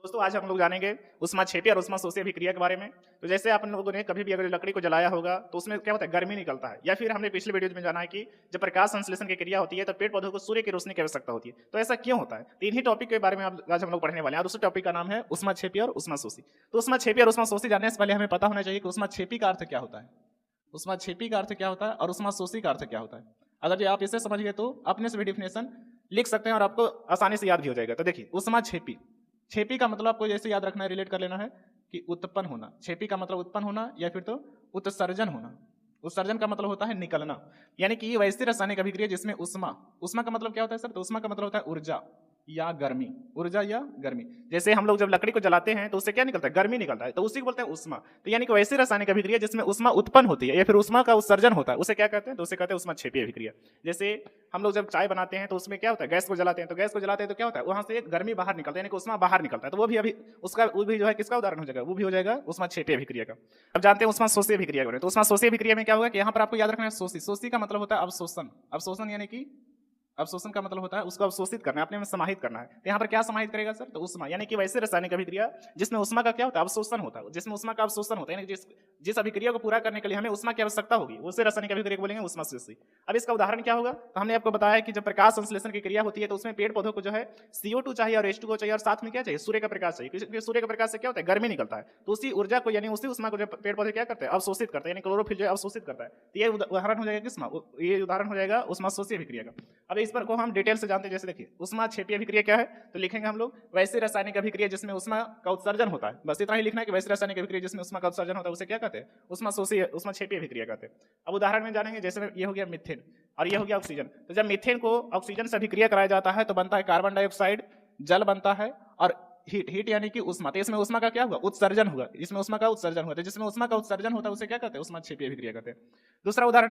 दोस्तों आज हम लोग जानेंगे ऊष्माक्षेपी और ऊष्माशोषी अभिक्रिया के बारे में। तो जैसे आप लोगों ने कभी भी अगर लकड़ी को जलाया होगा तो उसमें क्या होता है, गर्मी निकलता है। या फिर हमने पिछले वीडियो में जाना है कि जब प्रकाश संश्लेषण की क्रिया होती है तो पेड़ पौधों को सूर्य की रोशनी की आवश्यकता होती है। तो ऐसा क्यों होता है? तो इन्हीं टॉपिक के बारे में आज हम लोग पढ़ने वाले हैं। और उस टॉपिक का नाम है ऊष्माक्षेपी और ऊष्माशोषी। तो ऊष्माक्षेपी और ऊष्माशोषी जानने से पहले हमें पता होना चाहिए कि ऊष्माक्षेपी का अर्थ क्या होता है, ऊष्माक्षेपी का अर्थ क्या होता है और ऊष्माशोषी का अर्थ क्या होता है। अगर जो आप इसे समझ गए तो अपने से भी डिफिनेशन लिख सकते हैं और आपको आसानी से याद भी हो जाएगा। तो देखिए ऊष्माक्षेपी, छेपी का मतलब आपको जैसे याद रखना है, रिलेट कर लेना है कि उत्पन्न होना। छेपी का मतलब उत्पन्न होना या फिर तो उत्सर्जन होना। उत्सर्जन का मतलब होता है निकलना, यानी कि वैसी रासायनिक अभिक्रिया जिसमें ऊष्मा, ऊष्मा का मतलब क्या होता है सर? तो ऊष्मा का मतलब होता है ऊर्जा या गर्मी, ऊर्जा या गर्मी। जैसे हम लोग जब लकड़ी को जलाते हैं तो उससे क्या निकलता है? गर्मी निकलता है, तो उसी को बोलते हैं ऊष्मा। तो यानी कि वैसी रासायनिक अभिक्रिया जिसमें ऊष्मा उत्पन्न होती है या फिर ऊष्मा का उत्सर्जन होता है, उसे क्या कहते हैं? तो उसे कहते हैं ऊष्माक्षेपी अभिक्रिया। जैसे हम लोग जब चाय बनाते हैं तो उसमें क्या होता है? गैस को जलाते हैं, तो गैस को जलाते हैं तो क्या होता है? वहां से गर्मी बाहर निकलता है, यानी कि ऊष्मा बाहर निकलता है। तो वो भी अभी उसका वो भी जो है किसका उदाहरण हो जाएगा? वो भी हो जाएगा ऊष्माक्षेपी अभिक्रिया का। अब जानते हैं ऊष्माशोषी अभिक्रिया के बारे में। तो ऊष्माशोषी अभिक्रिया में क्या होगा कि यहाँ पर आपको याद रखना है शोषी। शोषी का मतलब होता है अवशोषण। अवशोषण यानी कि अवशोषण का मतलब होता है उसको अवशोषित करना है, अपने में समाहित करना है। तो यहाँ पर क्या समाहित करेगा सर? तो ऊष्मा, यानी कि वैसे रासायनिक अभिक्रिया जिसमें ऊष्मा का क्या होता है? अवशोषण होता है। जिसमें ऊष्मा का अवशोषण होता है, यानी जिस अभिक्रिया को पूरा करने के लिए हमें ऊष्मा की आवश्यकता होगी, उसे रासायनिक अभिक्रिया को बोलेंगे ऊष्माशोषी। अब इसका उदाहरण क्या होगा? तो हमने आपको बताया कि जब प्रकाश संश्लेषण की क्रिया होती है तो उसमें पेड़ पौधों को जो है CO2 चाहिए और H2O चाहिए और साथ में क्या चाहिए? सूर्य का प्रकाश चाहिए, क्योंकि सूर्य का प्रकाश से क्या होता है? गर्मी निकलता है। तो उसी ऊर्जा को यानी उसी ऊष्मा को जो पेड़ पौधे क्या करते हैं? अवशोषित करते हैं, यानी क्लोरोफिल जो है अवशोषित करता है। तो ये उदाहरण हो जाएगा किसमा? ये उदाहरण हो जाएगा ऊष्माशोषी अभिक्रिया का। अब इस पर को हम डिटेल से जानते हैं। जैसे देखिए ऊष्माक्षेपी अभिक्रिया क्या है, तो लिखेंगे हम लोग वैसी रासायनिक अभिक्रिया जिसमें ऊष्मा का उत्सर्जन होता है। बस इतना ही लिखना है कि वैसी रासायनिक अभिक्रिया जिसमें ऊष्मा का उत्सर्जन होता है उसे क्या कहते हैं? ऊष्माशोषी, ऊष्माक्षेपी अभिक्रिया कहते हैं। अब उदाहरण में जानेंगे, जैसे ये हो गया मीथेन और ये हो गया ऑक्सीजन। तो जब मीथेन को ऑक्सीजन से अभिक्रिया कराया जाता है तो बनता है कार्बन डाइऑक्साइड, जल बनता है और हीट। हीट यानी कि उष्मा। तो इसमें उष्मा का क्या हुआ? उत्सर्जन हुआ। इसमें उष्मा का उत्सर्जन हुआ। तो जिसमें उष्मा का उत्सर्जन होता है उसे क्या कहते हैं? ऊष्माक्षेपी अभिक्रिया कहते हैं। दूसरा उदाहरण